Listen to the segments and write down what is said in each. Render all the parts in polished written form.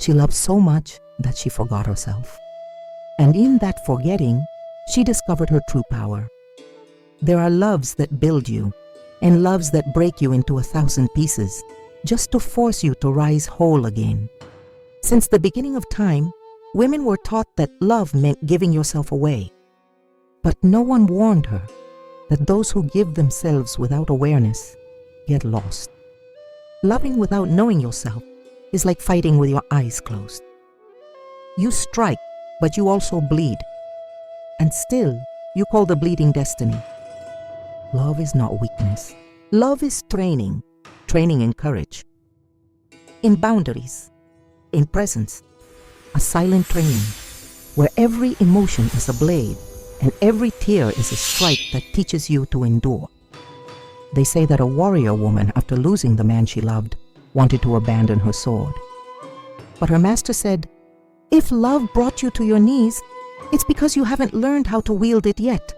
She loved so much that she forgot herself. And in that forgetting, she discovered her true power. There are loves that build you and loves that break you into 1,000 pieces just to force you to rise whole again. Since the beginning of time, women were taught that love meant giving yourself away. But no one warned her that those who give themselves without awareness get lost. Loving without knowing yourself is like fighting with your eyes closed. You strike, but you also bleed. And still, you call the bleeding destiny. Love is not weakness. Love is training in courage, in boundaries, in presence, a silent training where every emotion is a blade and every tear is a strike that teaches you to endure. They say that a warrior woman, after losing the man she loved, wanted to abandon her sword. But her master said, "If love brought you to your knees, it's because you haven't learned how to wield it yet."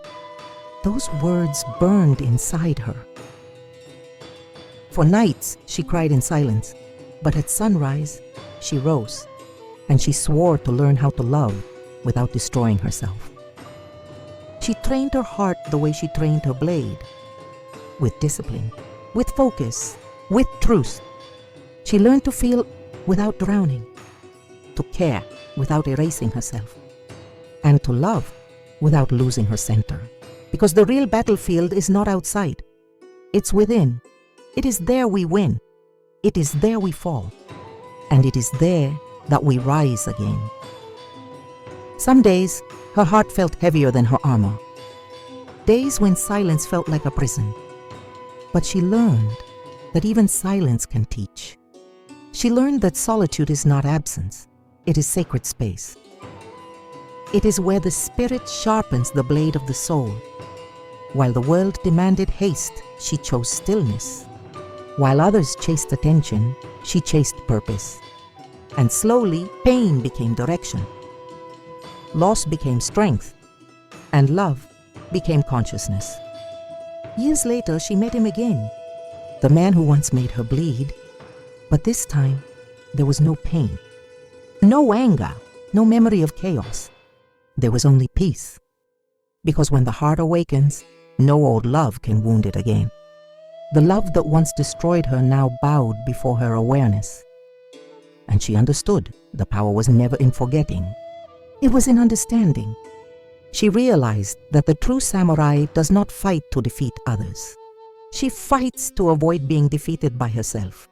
Those words burned inside her. For nights, she cried in silence, but at sunrise, she rose, and she swore to learn how to love without destroying herself. She trained her heart the way she trained her blade, with discipline, with focus, with truth. She learned to feel without drowning, to care without erasing herself, and to love without losing her center. Because the real battlefield is not outside, it's within. It is there we win, it is there we fall, and it is there that we rise again. Some days, her heart felt heavier than her armor. Days when silence felt like a prison. But she learned that even silence can teach. She learned that solitude is not absence, it is sacred space. It is where the spirit sharpens the blade of the soul. While the world demanded haste, she chose stillness. While others chased attention, she chased purpose. And slowly, pain became direction. Loss became strength, and love became consciousness. Years later, she met him again, the man who once made her bleed. But this time, there was no pain, no anger, no memory of chaos. There was only peace. Because when the heart awakens, no old love can wound it again. The love that once destroyed her now bowed before her awareness. And she understood the power was never in forgetting. It was in understanding. She realized that the true samurai does not fight to defeat others. She fights to avoid being defeated by herself.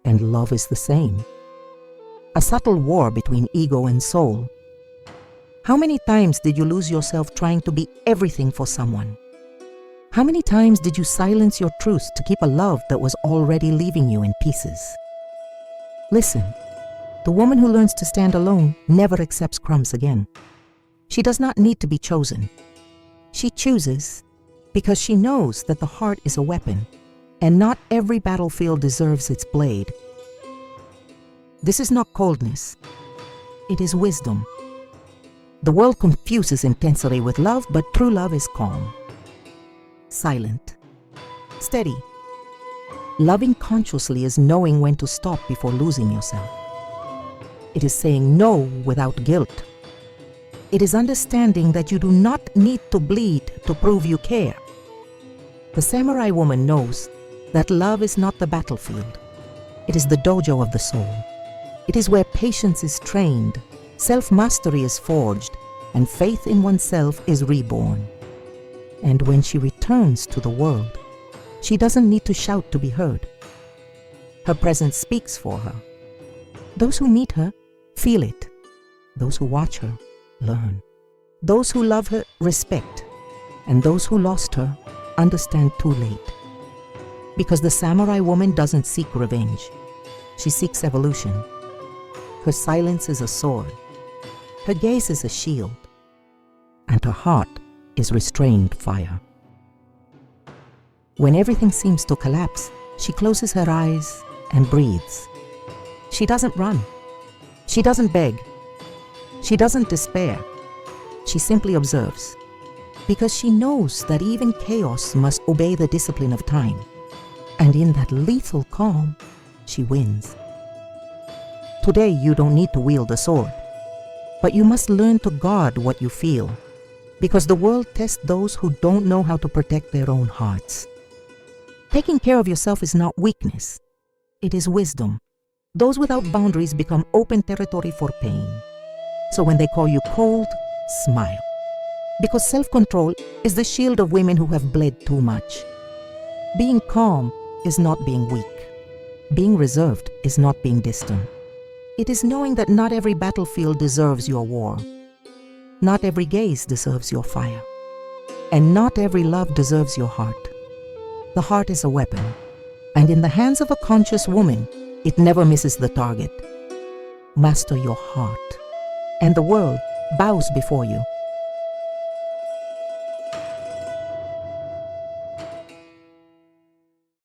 And love is the same. A subtle war between ego and soul. How many times did you lose yourself trying to be everything for someone? How many times did you silence your truth to keep a love that was already leaving you in pieces? Listen, the woman who learns to stand alone never accepts crumbs again. She does not need to be chosen. She chooses because she knows that the heart is a weapon, and not every battlefield deserves its blade. This is not coldness. It is wisdom. The world confuses intensity with love, but true love is calm, silent, steady. Loving consciously is knowing when to stop before losing yourself. It is saying no without guilt. It is understanding that you do not need to bleed to prove you care. The samurai woman knows that love is not the battlefield. It is the dojo of the soul. It is where patience is trained, self-mastery is forged, and faith in oneself is reborn. And when she returns to the world, she doesn't need to shout to be heard. Her presence speaks for her. Those who meet her feel it. Those who watch her learn. Those who love her respect. And those who lost her understand too late. Because the samurai woman doesn't seek revenge. She seeks evolution. Her silence is a sword. Her gaze is a shield. And her heart is restrained fire. When everything seems to collapse, she closes her eyes and breathes. She doesn't run. She doesn't beg. She doesn't despair. She simply observes. Because she knows that even chaos must obey the discipline of time. And in that lethal calm, she wins. Today you don't need to wield a sword, but you must learn to guard what you feel, because the world tests those who don't know how to protect their own hearts. Taking care of yourself is not weakness, it is wisdom. Those without boundaries become open territory for pain. So when they call you cold, smile. Because self-control is the shield of women who have bled too much. Being calm is not being weak. Being reserved is not being distant. It is knowing that not every battlefield deserves your war. Not every gaze deserves your fire. And not every love deserves your heart. The heart is a weapon, and in the hands of a conscious woman, it never misses the target. Master your heart, and the world bows before you.